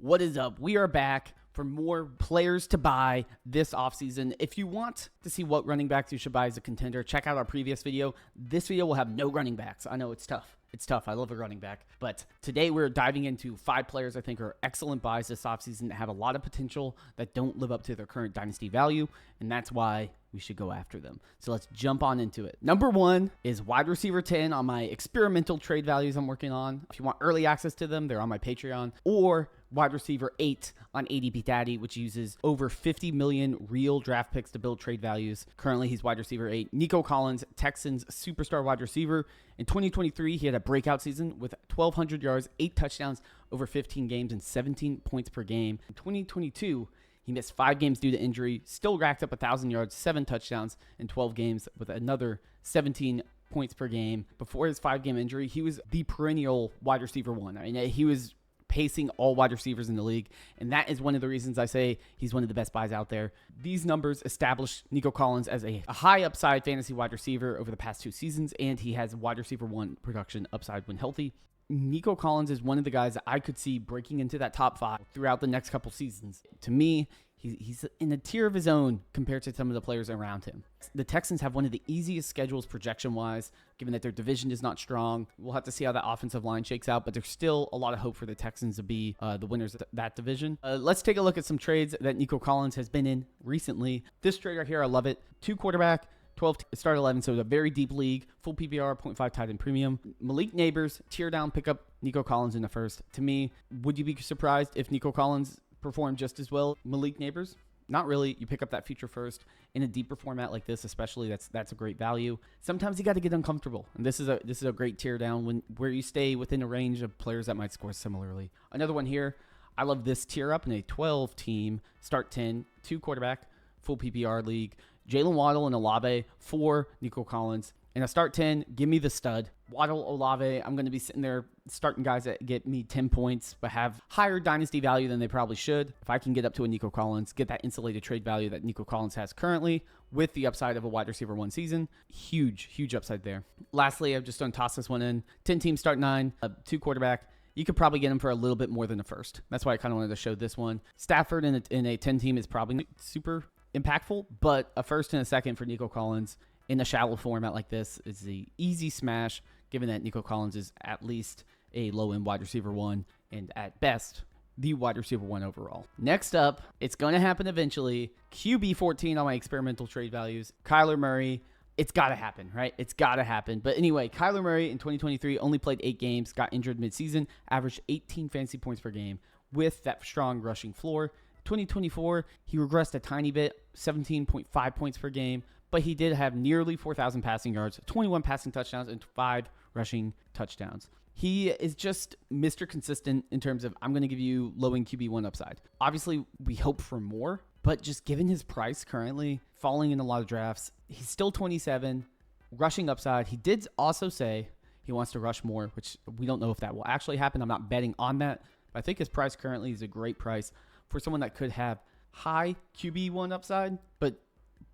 What is up? We are back for more players to buy this offseason. If you want to see what running backs you should buy as a contender, check out our previous video. This video will have no running backs. I know it's tough. It's tough. I love a running back. But today we're diving into 5 players I think are excellent buys this offseason that have a lot of potential that don't live up to their current dynasty value, and that's why we should go after them. So let's jump on into it. Number 1 is wide receiver 10 on my experimental trade values I'm working on. If you want early access to them, they're on my Patreon. Or wide receiver 8 on Dynasty Daddy, which uses over 50 million real draft picks to build trade values. Currently, he's wide receiver 8. Nico Collins, Texans superstar wide receiver. In 2023, he had a breakout season with 1,200 yards, 8 touchdowns over 15 games, and 17 points per game. In 2022, he missed 5 games due to injury, still racked up 1,000 yards, 7 touchdowns in 12 games with another 17 points per game. Before his 5-game injury, he was the perennial wide receiver 1. I mean, he was pacing all wide receivers in the league, and that is one of the reasons I say he's one of the best buys out there. These numbers establish Nico Collins as a high upside fantasy wide receiver over the past 2 seasons, and he has wide receiver 1 production upside when healthy. Nico Collins is one of the guys that I could see breaking into that top 5 throughout the next couple seasons. To me, he's in a tier of his own compared to some of the players around him. The Texans have one of the easiest schedules projection-wise, given that their division is not strong. We'll have to see how that offensive line shakes out, but there's still a lot of hope for the Texans to be the winners of that division. Let's take a look at some trades that Nico Collins has been in recently. This trade right here, I love it. 2 quarterback, 12 start 11, so it's a very deep league. Full PPR, 0.5 tight end premium. Malik Neighbors, tear down, pick up Nico Collins in the first. To me, would you be surprised if Nico Collins performed just as well? Malik Neighbors? Not really. You pick up that feature first in a deeper format like this, especially. That's a great value. Sometimes you got to get uncomfortable, and this is a great tear down where you stay within a range of players that might score similarly. Another one here. I love this tier up in a 12-team start 10, 2 quarterback, full PPR league. Jalen Waddle and Olave for Nico Collins. In a start 10, give me the stud. Waddle, Olave, I'm going to be sitting there starting guys that get me 10 points but have higher dynasty value than they probably should. If I can get up to a Nico Collins, get that insulated trade value that Nico Collins has currently with the upside of a wide receiver 1 season, huge upside there. Lastly, I'm just going to toss this one in. 10-team start 9, 2 quarterback. You could probably get him for a little bit more than a first. That's why I kind of wanted to show this one. Stafford in a 10-team is probably super impactful, but a first and a second for Nico Collins in a shallow format like this is the easy smash, given that Nico Collins is at least a low-end wide receiver 1 and at best the wide receiver 1 overall. Next up, it's going to happen eventually. QB 14 on my experimental trade values. Kyler Murray. It's got to happen, right? It's got to happen. But anyway, Kyler Murray in 2023 only played 8 games, got injured midseason, averaged 18 fantasy points per game with that strong rushing floor. 2024, he regressed a tiny bit, 17.5 points per game, but he did have nearly 4,000 passing yards, 21 passing touchdowns, and 5 rushing touchdowns. He is just Mr. Consistent in terms of, I'm going to give you low-end QB1 upside. Obviously, we hope for more, but just given his price currently, falling in a lot of drafts, he's still 27, rushing upside. He did also say he wants to rush more, which we don't know if that will actually happen. I'm not betting on that, but I think his price currently is a great price for someone that could have high QB1 upside, but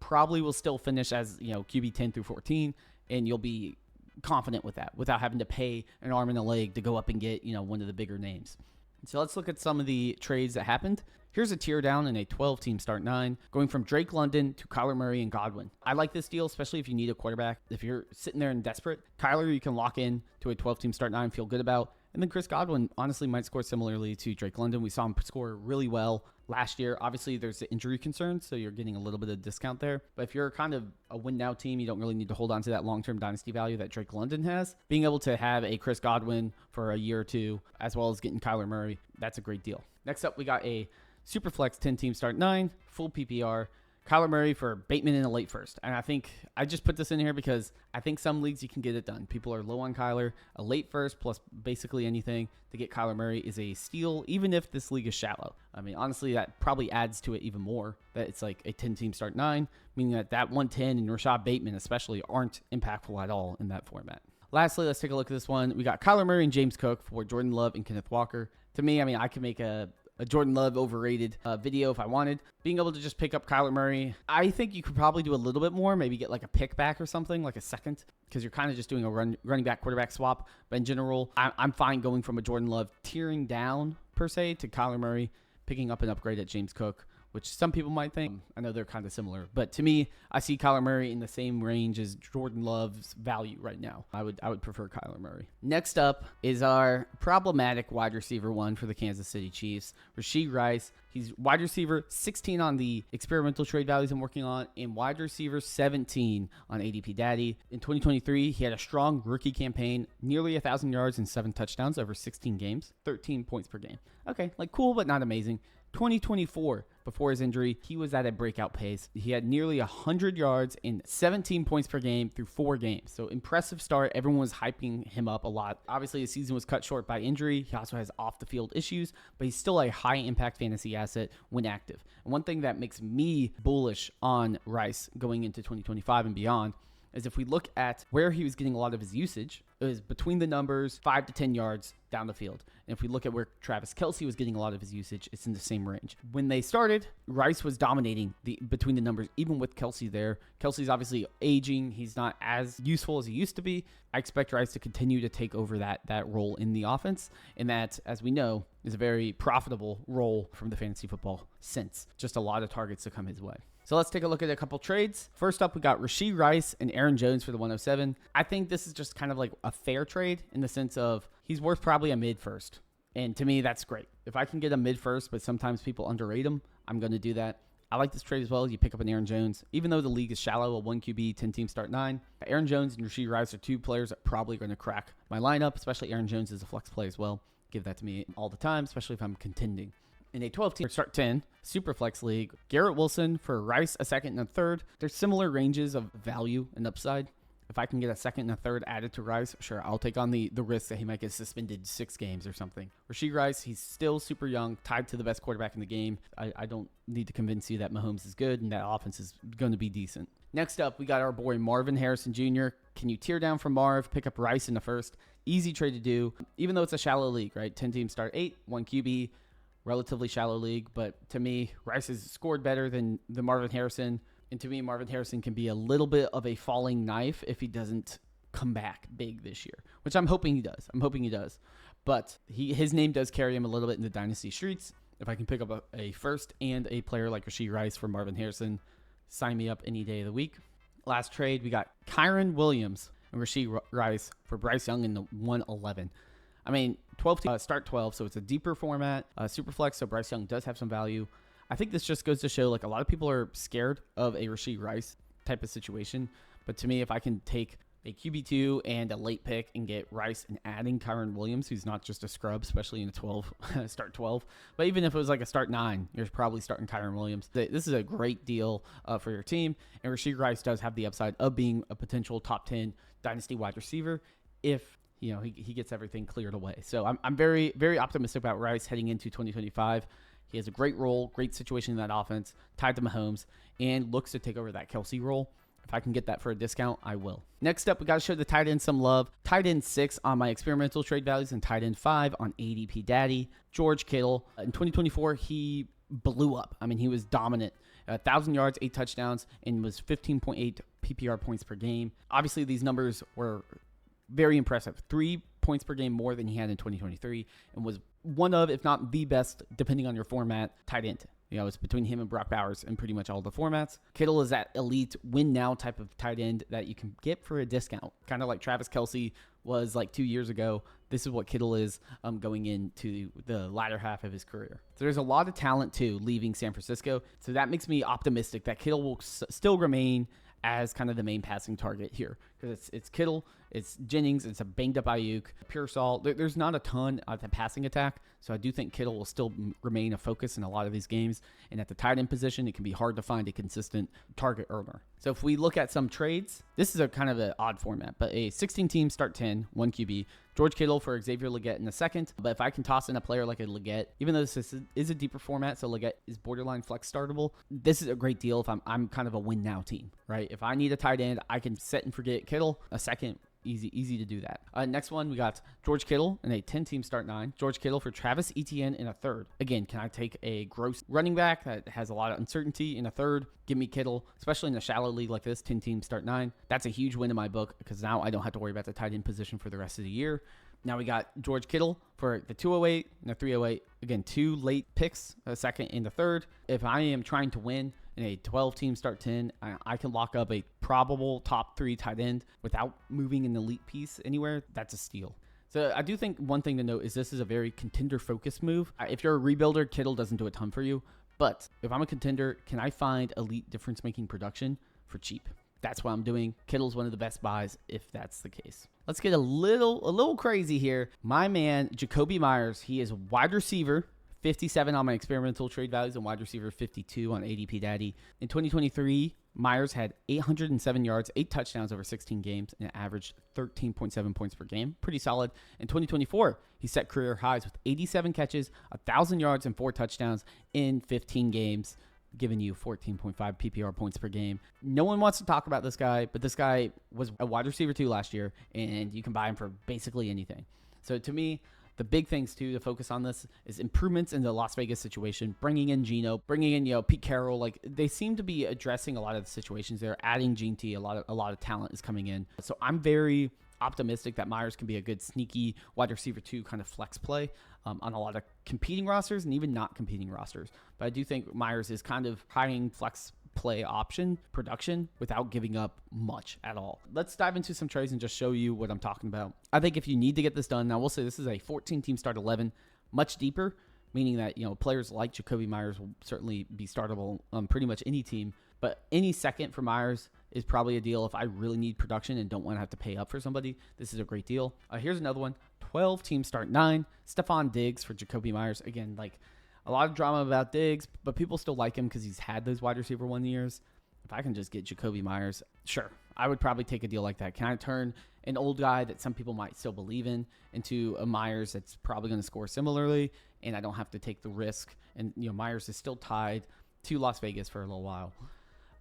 probably will still finish as, QB 10 through 14, and you'll be confident with that without having to pay an arm and a leg to go up and get, one of the bigger names. So let's look at some of the trades that happened. Here's a tier down in a 12-team start 9, going from Drake London to Kyler Murray and Godwin. I like this deal, especially if you need a quarterback. If you're sitting there and desperate, Kyler you can lock in to a 12-team start 9, feel good about. And then Chris Godwin honestly might score similarly to Drake London. We saw him score really well last year. Obviously, there's the injury concern, so you're getting a little bit of discount there. But if you're kind of a win-now team, you don't really need to hold on to that long-term dynasty value that Drake London has. Being able to have a Chris Godwin for a year or two, as well as getting Kyler Murray, that's a great deal. Next up, we got a Superflex 10-team start 9, full PPR. Kyler Murray for Bateman in a late first. And I think I just put this in here because I think some leagues you can get it done. People are low on Kyler. A late first plus basically anything to get Kyler Murray is a steal, even if this league is shallow. I mean, honestly, that probably adds to it even more, that it's like a 10-team start 9, meaning that 110 and Rashad Bateman especially aren't impactful at all in that format. Lastly, let's take a look at this one. We got Kyler Murray and James Cook for Jordan Love and Kenneth Walker. To me, I could make a Jordan Love overrated video if I wanted. Being able to just pick up Kyler Murray, I think you could probably do a little bit more, maybe get like a pick back or something, like a second, because you're kind of just doing a running back quarterback swap. But in general, I'm fine going from a Jordan Love tearing down per se to Kyler Murray, picking up an upgrade at James Cook, which some people might think. I know they're kind of similar. But to me, I see Kyler Murray in the same range as Jordan Love's value right now. I would prefer Kyler Murray. Next up is our problematic wide receiver one for the Kansas City Chiefs, Rashee Rice. He's wide receiver 16 on the experimental trade values I'm working on, and wide receiver 17 on ADP Daddy. In 2023, he had a strong rookie campaign, nearly 1,000 yards and 7 touchdowns over 16 games, 13 points per game. Okay, like cool, but not amazing. 2024, before his injury, he was at a breakout pace. He had nearly 100 yards and 17 points per game through 4 games. So impressive start. Everyone was hyping him up a lot. Obviously, his season was cut short by injury. He also has off-the-field issues, but he's still a high-impact fantasy asset when active. And one thing that makes me bullish on Rice going into 2025 and beyond is if we look at where he was getting a lot of his usage, it was between the numbers, 5 to 10 yards down the field. And if we look at where Travis Kelce was getting a lot of his usage, it's in the same range. When they started, Rice was dominating between the numbers, even with Kelce there. Kelce's obviously aging. He's not as useful as he used to be. I expect Rice to continue to take over that role in the offense. And that, as we know, is a very profitable role from the fantasy football sense. Just a lot of targets to come his way. So let's take a look at a couple trades. First up, we got Rashee Rice and Aaron Jones for the 107. I think this is just kind of like a fair trade in the sense of he's worth probably a mid first. And to me, that's great. If I can get a mid first, but sometimes people underrate him, I'm going to do that. I like this trade as well. You pick up an Aaron Jones. Even though the league is shallow, a 1 QB, 10-team start 9. Aaron Jones and Rashee Rice are 2 players that are probably going to crack my lineup, especially Aaron Jones is a flex play as well. Give that to me all the time, especially if I'm contending. In a 12-team start 10 super flex league, Garrett Wilson for Rice, a second and a third. There's similar ranges of value and upside. If I can get a second and a third added to Rice, sure, I'll take on the risk that he might get suspended 6 games or something. Rashee Rice, he's still super young, tied to the best quarterback in the game. I don't need to convince you that Mahomes is good and that offense is going to be decent. Next up, we got our boy Marvin Harrison Jr. Can you tear down from Marv, pick up Rice in the first? Easy trade to do, even though it's a shallow league, right? 10-team start 8, 1 QB. Relatively shallow league, but to me, Rice has scored better than the Marvin Harrison. And to me, Marvin Harrison can be a little bit of a falling knife if he doesn't come back big this year, which I'm hoping he does. But his name does carry him a little bit in the dynasty streets. If I can pick up a first and a player like Rashee Rice for Marvin Harrison, sign me up any day of the week. Last trade, we got Kyren Williams and Rashee Rice for Bryce Young in the 111. I mean, 12 start 12, so it's a deeper format, super flex, so Bryce Young does have some value. I think this just goes to show, like, a lot of people are scared of a Rashee Rice type of situation. But to me, if I can take a QB2 and a late pick and get Rice and adding Kyren Williams, who's not just a scrub, especially in a 12, start 12. But even if it was like a start 9, you're probably starting Kyren Williams. This is a great deal for your team. And Rashee Rice does have the upside of being a potential top 10 dynasty wide receiver if he gets everything cleared away. So I'm very, very optimistic about Rice heading into 2025. He has a great role, great situation in that offense, tied to Mahomes, and looks to take over that Kelce role. If I can get that for a discount, I will. Next up, we got to show the tight end some love. Tight end 6 on my experimental trade values and tight end 5 on ADP Daddy. George Kittle. In 2024, he blew up. I mean, he was dominant. 1,000 yards, 8 touchdowns, and was 15.8 PPR points per game. Obviously, these numbers were very impressive. 3 points per game more than he had in 2023 and was one of, if not the best, depending on your format, tight end. It's between him and Brock Bowers in pretty much all the formats. Kittle is that elite win now type of tight end that you can get for a discount. Kind of like Travis Kelce was like 2 years ago. This is what Kittle is going into the latter half of his career. So there's a lot of talent too leaving San Francisco. So that makes me optimistic that Kittle will still remain as kind of the main passing target here. Because it's Kittle, it's Jennings, it's a banged up Ayuk, Pearsall. There's not a ton of the passing attack, so I do think Kittle will still remain a focus in a lot of these games. And at the tight end position, it can be hard to find a consistent target earner. So if we look at some trades, this is a kind of an odd format, but a 16-team start 10, 1 QB, George Kittle for Xavier Legette in the second. But if I can toss in a player like a Legette, even though this is a deeper format, so Legette is borderline flex startable, this is a great deal if I'm kind of a win now team, right? If I need a tight end, I can set and forget Kittle. A second, easy to do that. Next one, we got George Kittle in a 10-team start 9. George Kittle for Travis Etienne in a third. Again, can I take a gross running back that has a lot of uncertainty in a third? Give me Kittle, especially in a shallow league like this, 10-team start 9. That's a huge win in my book because now I don't have to worry about the tight end position for the rest of the year. Now we got George Kittle for the 208 and the 308. Again, 2 late picks, a second and the third. If I am trying to win in a 12-team start 10, I can lock up a probable top 3 tight end without moving an elite piece anywhere. That's a steal. So I do think one thing to note is this is a very contender-focused move. If you're a rebuilder, Kittle doesn't do a ton for you. But if I'm a contender, can I find elite difference-making production for cheap? That's what I'm doing. Kittle's one of the best buys if that's the case. Let's get a little crazy here. My man, Jakobi Meyers, he is wide receiver, 57 on my experimental trade values, and wide receiver 52 on ADP Daddy. In 2023, Meyers had 807 yards, 8 touchdowns over 16 games, and averaged 13.7 points per game. Pretty solid. In 2024, he set career highs with 87 catches, 1,000 yards, and 4 touchdowns in 15 games, giving you 14.5 PPR points per game. No one wants to talk about this guy, but this guy was a wide receiver 2 last year, and you can buy him for basically anything. So to me, the big things too to focus on this is improvements in the Las Vegas situation, bringing in Geno, bringing in Pete Carroll. Like they seem to be addressing a lot of the situations there. Adding Gene T, a lot of talent is coming in. So I'm very optimistic that Meyers can be a good sneaky wide receiver 2 kind of flex play on a lot of competing rosters and even not competing rosters. But I do think Meyers is kind of high flex play option production without giving up much at all. Let's dive into some trades and just show you what I'm talking about. I think if you need to get this done, now we'll say this is a 14-team start 11, much deeper, meaning that players like Jakobi Meyers will certainly be startable on pretty much any team. But any second for Meyers is probably a deal if I really need production and don't want to have to pay up for somebody. This is a great deal. Here's another one. 12-team start 9. Stephon Diggs for Jakobi Meyers. Again, like a lot of drama about Diggs, but people still like him because he's had those wide receiver 1 years. If I can just get Jakobi Meyers, sure, I would probably take a deal like that. Can I turn an old guy that some people might still believe in into a Meyers that's probably going to score similarly, and I don't have to take the risk? And Meyers is still tied to Las Vegas for a little while.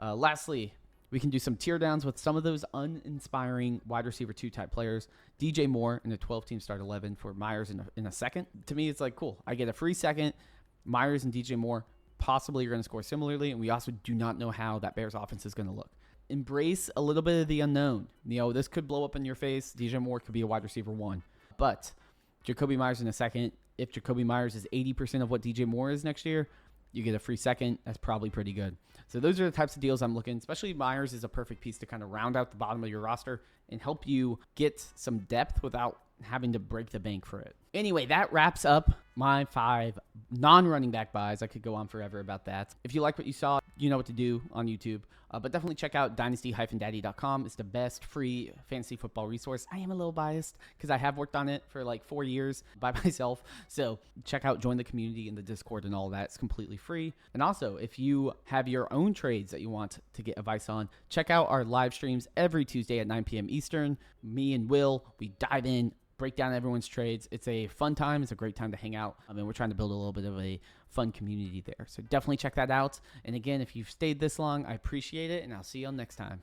Lastly, we can do some tear downs with some of those uninspiring wide receiver 2 type players. DJ Moore in a 12-team start 11 for Meyers in a second. To me, it's like, cool. I get a free second. Meyers and DJ Moore possibly are going to score similarly, and we also do not know how that Bears offense is going to look. Embrace a little bit of the unknown. This could blow up in your face. DJ Moore could be a wide receiver 1. But Jakobi Meyers in a second, if Jakobi Meyers is 80% of what DJ Moore is next year, you get a free second. That's probably pretty good. So those are the types of deals I'm looking. Especially Meyers is a perfect piece to kind of round out the bottom of your roster and help you get some depth without having to break the bank for it. Anyway, that wraps up my 5 non-running back buys. I could go on forever about that. If you like what you saw, you know what to do on YouTube. But definitely check out Dynasty-Daddy.com. It's the best free fantasy football resource. I am a little biased because I have worked on it for like 4 years by myself. So check out, join the community in the Discord and all that. It's completely free. And also, if you have your own trades that you want to get advice on, check out our live streams every Tuesday at 9 p.m. Eastern. Me and Will, we dive in, break down everyone's trades. It's a fun time. It's a great time to hang out. I mean, we're trying to build a little bit of a fun community there. So definitely check that out. And again, if you've stayed this long, I appreciate it, and I'll see you all next time.